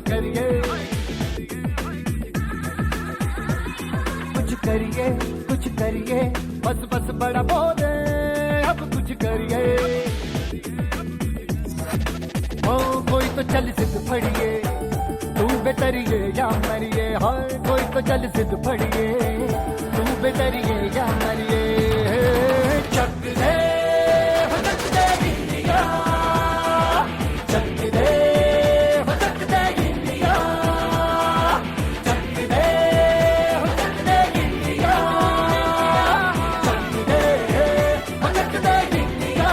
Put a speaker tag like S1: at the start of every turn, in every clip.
S1: करिए कुछ करिए बस बस बड़ा बोले अब कुछ करिए ओ कोई तो चल जिद फड़िए तू बेतरिए या मरिए हाय कोई तो चल जिद फड़िए तू बेतरिए या मरिए चक दे हो चक दे इंडिया चक दे हो चक दे इंडिया चक दे हो चक दे इंडिया चक दे हो चक दे India.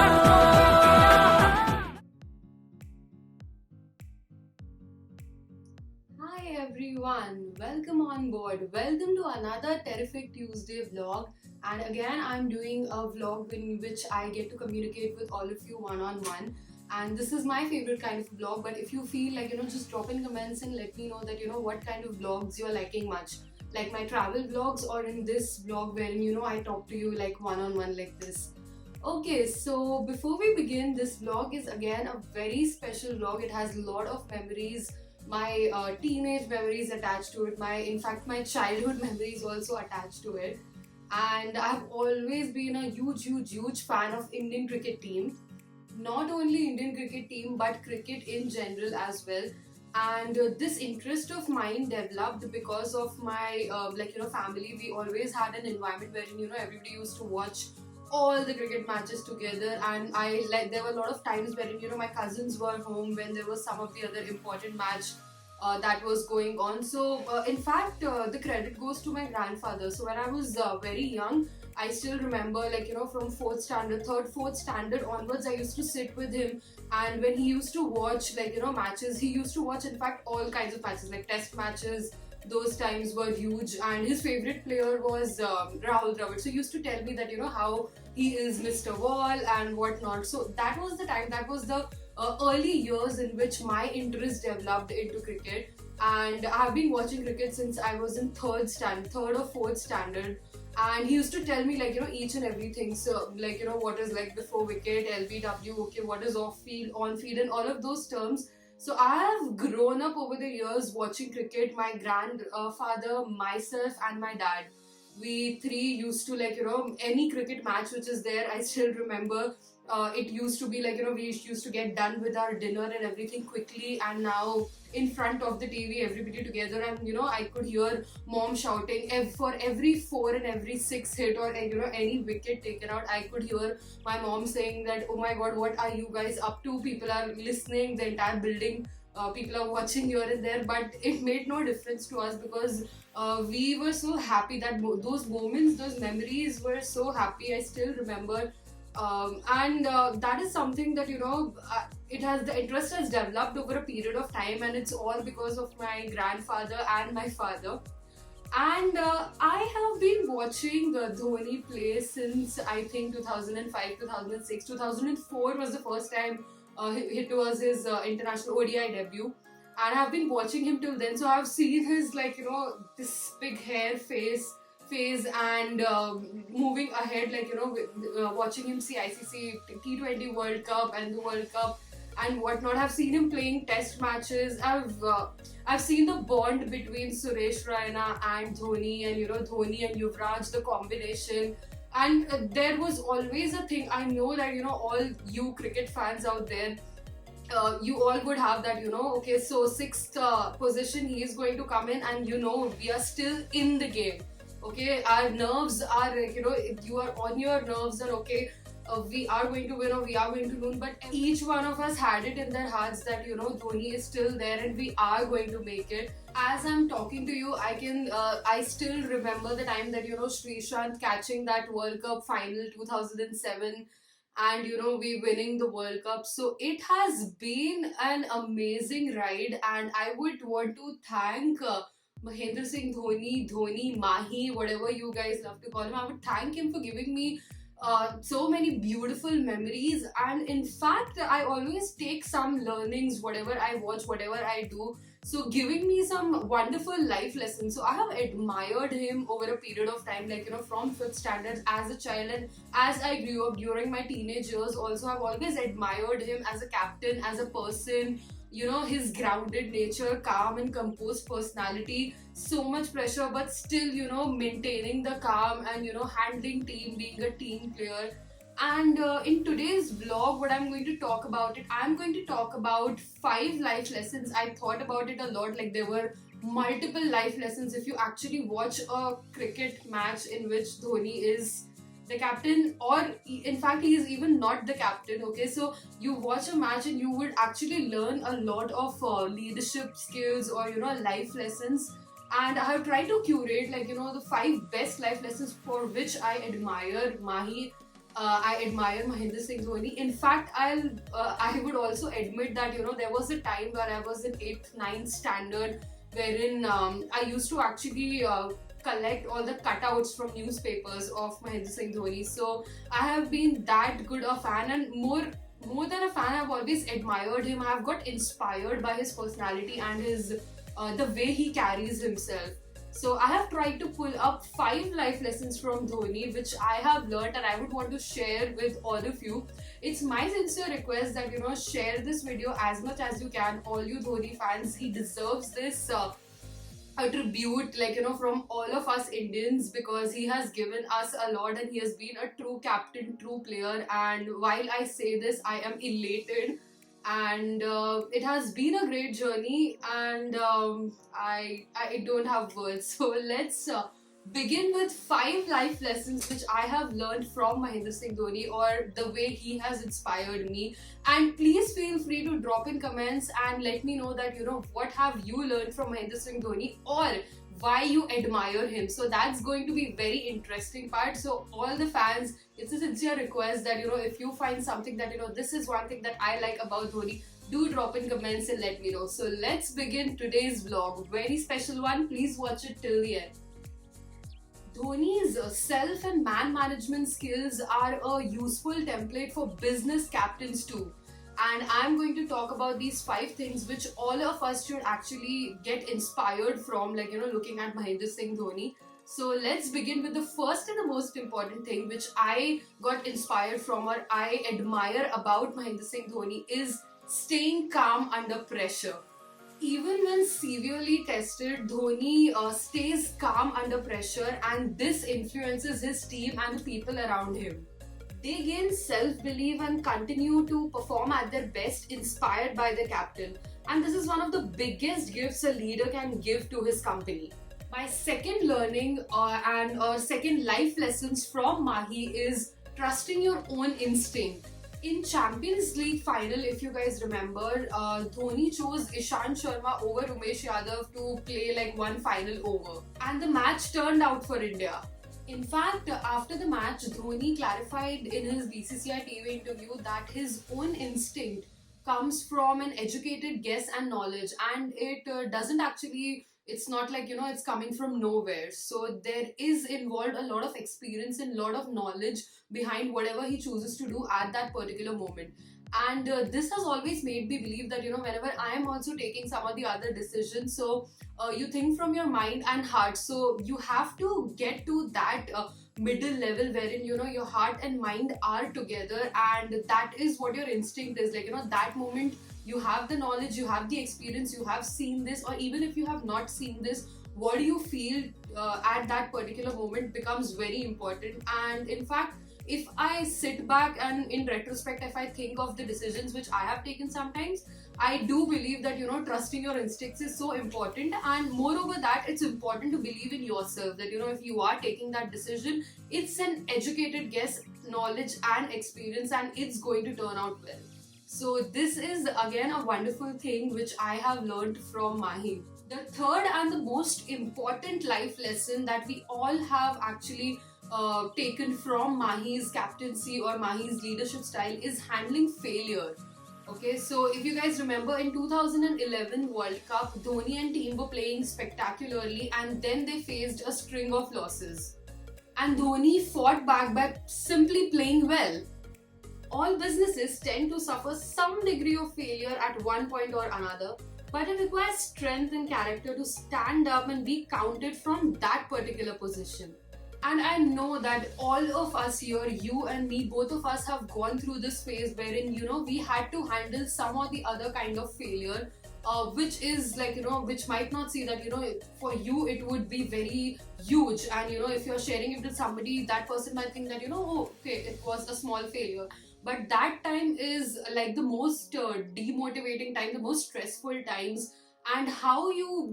S2: Hi everyone, welcome on board. Welcome to another Terrific Tuesday vlog. And again, I'm doing a vlog in which I get to communicate with all of you one-on-one. And this is my favorite kind of vlog. But if you feel like, just drop in comments and let me know that, what kind of vlogs you're liking much. Like my travel vlogs or in this vlog wherein, I talk to you like one-on-one like this. Okay, so before we begin, this vlog is again a very special vlog. It has a lot of memories, my teenage memories attached to it, in fact my childhood memories also attached to it. And I've always been a huge fan of Indian cricket team. Not only Indian cricket team but cricket in general as well. And this interest of mine developed because of my family. We always had an environment wherein everybody used to watch all the cricket matches together, and there were a lot of times wherein my cousins were home when there was some of the other important match that was going on. So in fact the credit goes to my grandfather. So when I was very young, I still remember from third, fourth standard onwards, I used to sit with him, and when he used to watch matches, he used to watch in fact all kinds of matches like test matches. Those times were huge, and his favorite player was Rahul Dravid. So he used to tell me that how he is Mr. Wall and whatnot. So that was the time, that was the early years in which my interest developed into cricket. And I have been watching cricket since I was in third or fourth standard. And he used to tell me each and everything. So what is like before wicket, LBW, okay, what is off field, on field, and all of those terms. So I have grown up over the years watching cricket. My grandfather, myself and my dad, we three used to any cricket match which is there, I still remember it used to be we used to get done with our dinner and everything quickly, and now in front of the TV everybody together, and I could hear mom shouting for every 4 and every 6 hit or any wicket taken out. I could hear my mom saying that, oh my god, what are you guys up to? People are listening, the entire building, people are watching here and there. But it made no difference to us because we were so happy that those moments, those memories were so happy. I still remember. And that is something that the interest has developed over a period of time, and it's all because of my grandfather and my father. And I have been watching Dhoni play since I think 2005, 2006, 2004 was the first time it was his international ODI debut. And I've been watching him till then, so I've seen his this big hair phase and moving ahead, watching him see ICC T20 World Cup and the World Cup and whatnot. I've seen him playing test matches. I've seen the bond between Suresh Raina and Dhoni, and Dhoni and Yuvraj, the combination. And there was always a thing. I know that all you cricket fans out there, you all would have that, okay, so sixth position he is going to come in, and we are still in the game. Okay, our nerves are you are on your nerves, and okay, we are going to win or we are going to lose, but each one of us had it in their hearts that Dhoni is still there and we are going to make it. As I'm talking to you, I still remember the time that Srishant catching that World Cup final 2007, and we winning the World Cup. So it has been an amazing ride, and I would want to thank Mahendra Singh Dhoni, Mahi, whatever you guys love to call him. I would thank him for giving me so many beautiful memories. And in fact, I always take some learnings, whatever I watch, whatever I do. So giving me some wonderful life lessons. So I have admired him over a period of time, from 5th standard as a child, and as I grew up during my teenage years also, I've always admired him as a captain, as a person, you know, his grounded nature, calm and composed personality, so much pressure, but still, you know, maintaining the calm and, you know, handling team, being a team player. And in today's vlog, what I'm going to talk about it, I'm going to talk about 5 life lessons. I thought about it a lot, like there were multiple life lessons. If you actually watch a cricket match in which Dhoni is the captain, or in fact he is even not the captain, okay, so you watch a match and you would actually learn a lot of leadership skills, or you know, life lessons. And I have tried to curate, like, you know, the 5 best life lessons for which I admire I admire Mahendra Singh Dhoni. In fact, I would also admit that, you know, there was a time where I was in 8th, 9th standard, wherein I used to actually collect all the cutouts from newspapers of Mahendra Singh Dhoni. So I have been that good a fan, and more than a fan, I've always admired him. I have got inspired by his personality and his the way he carries himself. So I have tried to pull up 5 life lessons from Dhoni which I have learned and I would want to share with all of you. It's my sincere request that, you know, share this video as much as you can. All you Dhoni fans, he deserves this a tribute, like, you know, from all of us Indians, because he has given us a lot and he has been a true captain, true player. And while I say this, I am elated, and it has been a great journey, and I don't have words. So let's begin with 5 life lessons which I have learned from Mahendra Singh Dhoni, or the way he has inspired me. And please feel free to drop in comments and let me know that, you know, what have you learned from Mahendra Singh Dhoni, or why you admire him. So that's going to be very interesting part. So all the fans, it's a sincere request that, you know, if you find something that, you know, this is one thing that I like about Dhoni, do drop in comments and let me know. So let's begin today's vlog. Very special one. Please watch it till the end. Dhoni's self and man management skills are a useful template for business captains too. And I'm going to talk about these 5 things which all of us should actually get inspired from, like, you know, looking at Mahendra Singh Dhoni. So let's begin with the first and the most important thing which I got inspired from, or I admire about Mahendra Singh Dhoni, is staying calm under pressure. Even when severely tested, Dhoni stays calm under pressure, and this influences his team and the people around him. They gain self-belief and continue to perform at their best, inspired by the captain. And this is one of the biggest gifts a leader can give to his company. My second learning and second life lessons from Mahi is trusting your own instinct. In Champions League final, if you guys remember, Dhoni chose Ishant Sharma over Umesh Yadav to play like one final over. And the match turned out for India. In fact, after the match, Dhoni clarified in his BCCI TV interview that his own instinct comes from an educated guess and knowledge, and it doesn't actually, it's not like, you know, it's coming from nowhere. So there is involved a lot of experience and a lot of knowledge behind whatever he chooses to do at that particular moment. And this has always made me believe that, you know, whenever I am also taking some of the other decisions, so you think from your mind and heart. So you have to get to that middle level wherein, you know, your heart and mind are together, and that is what your instinct is. Like, you know, that moment you have the knowledge, you have the experience, you have seen this, or even if you have not seen this, what do you feel at that particular moment becomes very important. And in fact, if I sit back and in retrospect, if I think of the decisions which I have taken sometimes, I do believe that, you know, trusting your instincts is so important. And moreover that, it's important to believe in yourself, that, you know, if you are taking that decision, it's an educated guess, knowledge and experience, and it's going to turn out well. So this is again a wonderful thing which I have learned from Mahi. The third and the most important life lesson that we all have actually taken from Mahi's captaincy or Mahi's leadership style is handling failure. Okay, so if you guys remember, in 2011 World Cup, Dhoni and team were playing spectacularly, and then they faced a string of losses. And Dhoni fought back by simply playing well. All businesses tend to suffer some degree of failure at one point or another, but it requires strength and character to stand up and be counted from that particular position. And I know that all of us here, you and me, both of us have gone through this phase wherein, we had to handle some or the other kind of failure, which is like, which might not see that, for you it would be very huge. And, if you're sharing it with somebody, that person might think that, oh, okay, it was a small failure. But that time is like the most demotivating time, the most stressful times. And how you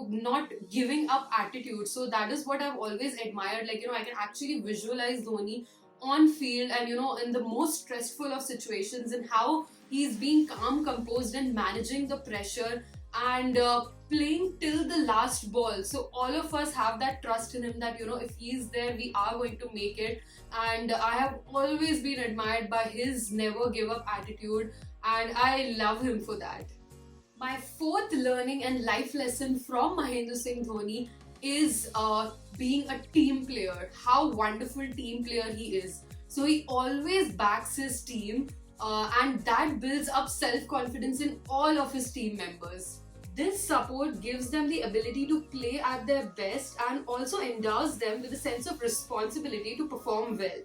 S2: not giving up attitude. So that is what I've always admired. Like, I can actually visualize Dhoni on field, and in the most stressful of situations, and how he's being calm, composed, and managing the pressure, and playing till the last ball. So all of us have that trust in him that, if he's there, we are going to make it. And I have always been admired by his never give up attitude, and I love him for that. My fourth learning and life lesson from Mahendra Singh Dhoni is being a team player. How wonderful team player he is. So he always backs his team, and that builds up self-confidence in all of his team members. This support gives them the ability to play at their best, and also endows them with a sense of responsibility to perform well.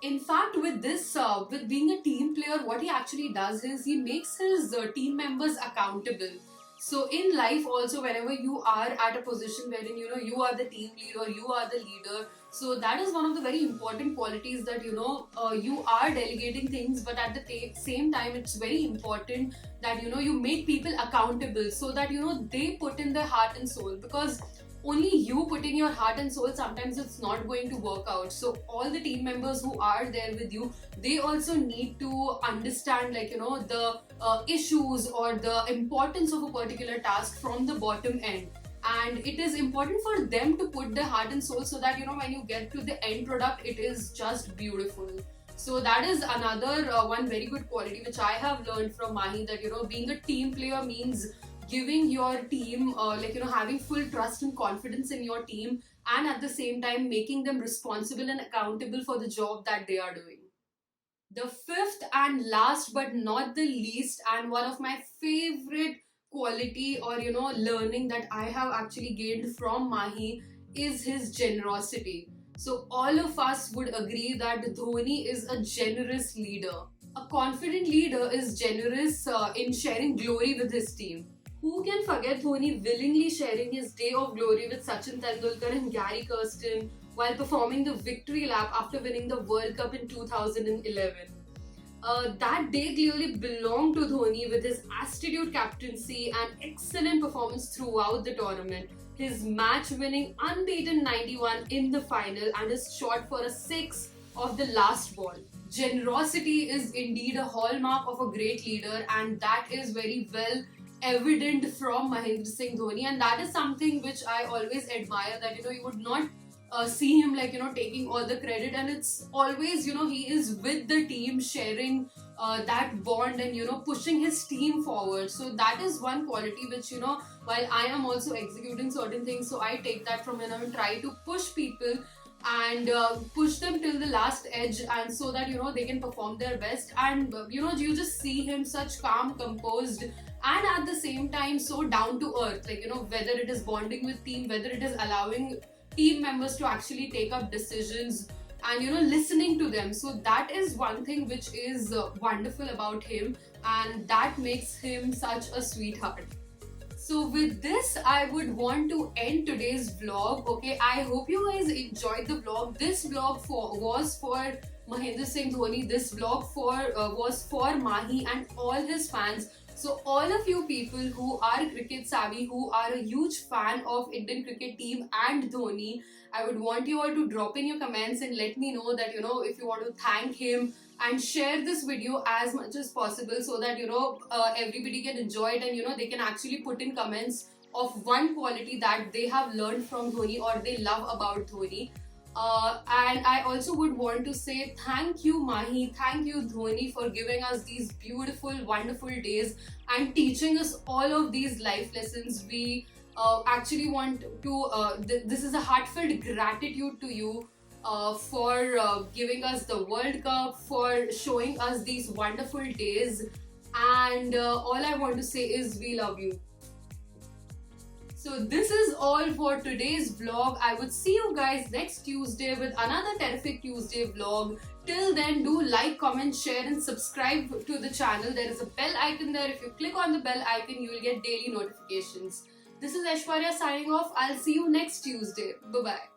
S2: In fact, with this, with being a team player, what he actually does is he makes his team members accountable. So in life also, whenever you are at a position wherein, you are the team leader, you are the leader, so that is one of the very important qualities, that, you are delegating things, but at the same time, it's very important that, you make people accountable, so that, they put in their heart and soul. Because only you putting your heart and soul, sometimes it's not going to work out. So all the team members who are there with you, they also need to understand, like, the issues or the importance of a particular task from the bottom end. And it is important for them to put their heart and soul, so that, when you get to the end product, it is just beautiful. So that is another one very good quality which I have learned from Mahi, that, being a team player means giving your team, having full trust and confidence in your team, and at the same time making them responsible and accountable for the job that they are doing. The fifth and last but not the least, and one of my favorite quality, or learning that I have actually gained from Mahi, is his generosity. So all of us would agree that Dhoni is a generous leader. A confident leader is generous in sharing glory with his team. Who can forget Dhoni willingly sharing his day of glory with Sachin Tendulkar and Gary Kirsten while performing the victory lap after winning the World Cup in 2011? That day clearly belonged to Dhoni, with his astute captaincy and excellent performance throughout the tournament. His match-winning unbeaten 91 in the final, and his shot for a 6 of the last ball. Generosity is indeed a hallmark of a great leader, and that is very well evident from Mahendra Singh Dhoni, and that is something which I always admire, that you would not see him like taking all the credit, and it's always he is with the team, sharing that bond, and pushing his team forward. So that is one quality which while I am also executing certain things, so I take that from him and try to push people and push them till the last edge, and so that they can perform their best. And you just see him such calm, composed, and at the same time so down to earth, like whether it is bonding with team, whether it is allowing team members to actually take up decisions, and listening to them. So that is one thing which is wonderful about him, and that makes him such a sweetheart. So with this, I would want to end today's vlog. Okay, I hope you guys enjoyed the vlog. This vlog was for Mahendra Singh Dhoni. This vlog was for Mahi and all his fans. So all of you people who are cricket savvy, who are a huge fan of Indian cricket team and Dhoni, I would want you all to drop in your comments and let me know that if you want to thank him, and share this video as much as possible, so that everybody can enjoy it, and they can actually put in comments of one quality that they have learned from Dhoni or they love about Dhoni. And I also would want to say thank you Mahi, thank you Dhoni, for giving us these beautiful, wonderful days and teaching us all of these life lessons. We actually want to, this is a heartfelt gratitude to you for giving us the World Cup, for showing us these wonderful days, and all I want to say is we love you. So this is all for today's vlog. I would see you guys next Tuesday with another Terrific Tuesday vlog. Till then, do like, comment, share and subscribe to the channel. There is a bell icon there. If you click on the bell icon, you will get daily notifications. This is Aishwarya signing off. I'll see you next Tuesday. Bye-bye.